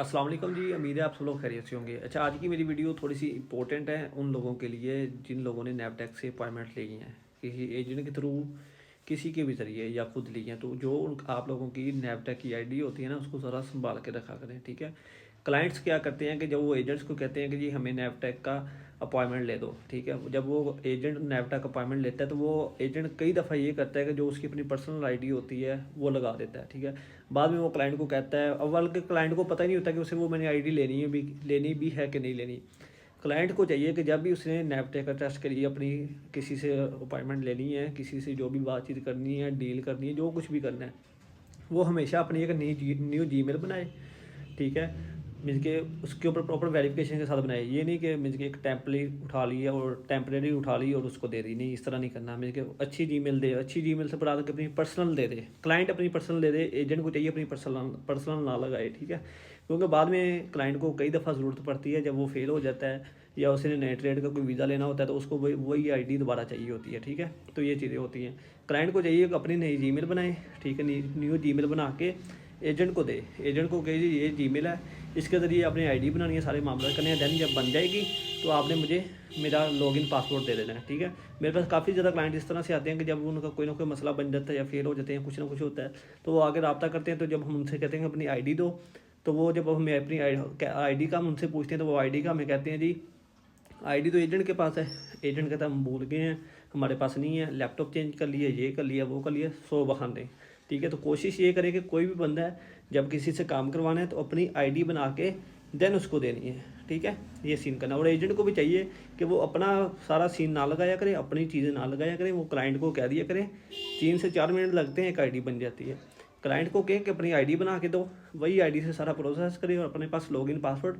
अस्सलाम वालेकुम जी। उम्मीद है आप सब लोग खैरियत से होंगे। अच्छा, आज की मेरी वीडियो थोड़ी सी इंपॉर्टेंट है उन लोगों के लिए जिन लोगों ने नैपटेक से अपॉइंटमेंट ली हैं, किसी एजेंट के थ्रू, किसी के भी ज़रिए या खुद ली हैं। तो जो आप लोगों की नैपटेक की आईडी होती है ना, उसको ज़रा संभाल के रखा करें, ठीक है। क्लाइंट्स क्या करते हैं कि जब वो एजेंट्स को कहते हैं कि जी हमें नैपटेक का अपॉइंटमेंट ले दो, ठीक है। जब वो एजेंट नैपटेक अपॉइंटमेंट लेता है तो वो एजेंट कई दफ़ा ये करता है कि जो उसकी अपनी पर्सनल आईडी होती है वो लगा देता है, ठीक है। बाद में वो क्लाइंट को कहता है, अव्वल के क्लाइंट को पता ही नहीं होता कि उसे वो मैंने आईडी लेनी भी है कि नहीं लेनी। क्लाइंट को चाहिए कि जब भी उसने नैपटेक का टेस्ट के लिए अपनी किसी से अपॉइंटमेंट लेनी है, किसी से जो भी बातचीत करनी है, डील करनी है, जो कुछ भी करना है, वो हमेशा अपनी एक न्यू जीमेल बनाए, ठीक है। मीन्स के उसके ऊपर प्रॉपर वेरिफिकेशन के साथ बनाए। ये नहीं कि मीन्स के एक टेम्परेरी उठा ली और उसको दे दी, नहीं, इस तरह नहीं करना। मीन्स के अच्छी जीमेल दे, अच्छी जीमेल से बढ़ा के अपनी पर्सनल दे दे। क्लाइंट अपनी पर्सनल दे दे, एजेंट को चाहिए अपनी पर्सनल ना लगाए, ठीक है। क्योंकि बाद में क्लाइंट को कई दफ़ा ज़रूरत पड़ती है, जब वो फेल हो जाता है या उसने नए ट्रेड का कोई वीज़ा लेना होता है तो उसको वही आईडी दोबारा चाहिए होती है, ठीक है। तो ये चीज़ें होती हैं। क्लाइंट को चाहिए कि अपनी नई जीमेल बनाए, ठीक है, न्यू जीमेल बना के एजेंट को दे। एजेंट को कहिए ये जीमेल है, इसके ज़रिए अपनी आईडी बनानी है, सारे मामले करने हैं। दैन जब बन जाएगी तो आपने मुझे मेरा लॉगिन पासवर्ड दे देना है, ठीक है। मेरे पास काफ़ी ज़्यादा क्लाइंट इस तरह से आते हैं कि जब उनका कोई ना कोई मसला बन जाता है या फेल हो जाते हैं, कुछ ना कुछ होता है, तो वो आगे रब्ता करते हैं। तो जब हम उनसे कहते हैं अपनी आईडी दो, तो वो जब हमें अपनी आईडी का हम उनसे पूछते हैं तो वो आईडी का हमें कहते हैं जी आईडी तो एजेंट के पास है। एजेंट कहता है हम भूल गए हैं, हमारे पास नहीं है, लैपटॉप चेंज कर लिया, ये कर लिया, वो कर लिया, 100 बहाने, ठीक है। तो कोशिश ये करें कि कोई भी बंदा है जब किसी से काम करवाना है तो अपनी आईडी बना के देन उसको देनी है, ठीक है। ये सीन करना। और एजेंट को भी चाहिए कि वो अपना सारा सीन ना लगाया करे, अपनी चीज़ें ना लगाया करें। वो क्लाइंट को कह दिया करें 3 से 4 मिनट लगते हैं, एक आईडी बन जाती है। क्लाइंट को कहें कि अपनी आईडी बना के दो, वही आईडी से सारा प्रोसेस करें और अपने पास लॉगिन पासवर्ड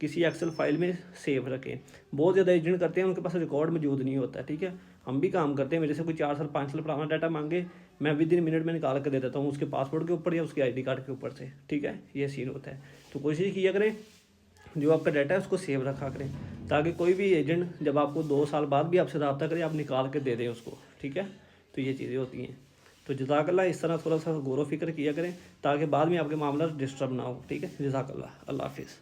किसी एक्सेल फाइल में सेव रखें। बहुत ज़्यादा एजेंट करते हैं, उनके पास रिकॉर्ड मौजूद नहीं होता है, ठीक है। हम भी काम करते हैं, मेरे से कोई 4 साल 5 साल पुराना डाटा मांगे, मैं विद इन मिनट में निकाल कर दे देता हूँ, उसके पासपोर्ट के ऊपर या उसके आईडी कार्ड के ऊपर से, ठीक है। ये सीन होता है। तो कोशिश किया करें जो आपका डाटा है उसको सेव रखा करें, ताकि कोई भी एजेंट जब आपको 2 साल बाद भी आपसे रब्ता करे, आप निकाल के दे दें उसको, ठीक है। तो ये चीज़ें होती हैं। तो जज़ाकल्लाह, इस तरह थोड़ा सा गौर व फिक्र किया करें ताकि बाद में आपके मामला डिस्टर्ब ना हो, ठीक है। जज़ाकल्लाह, अल्लाह हाफिज़।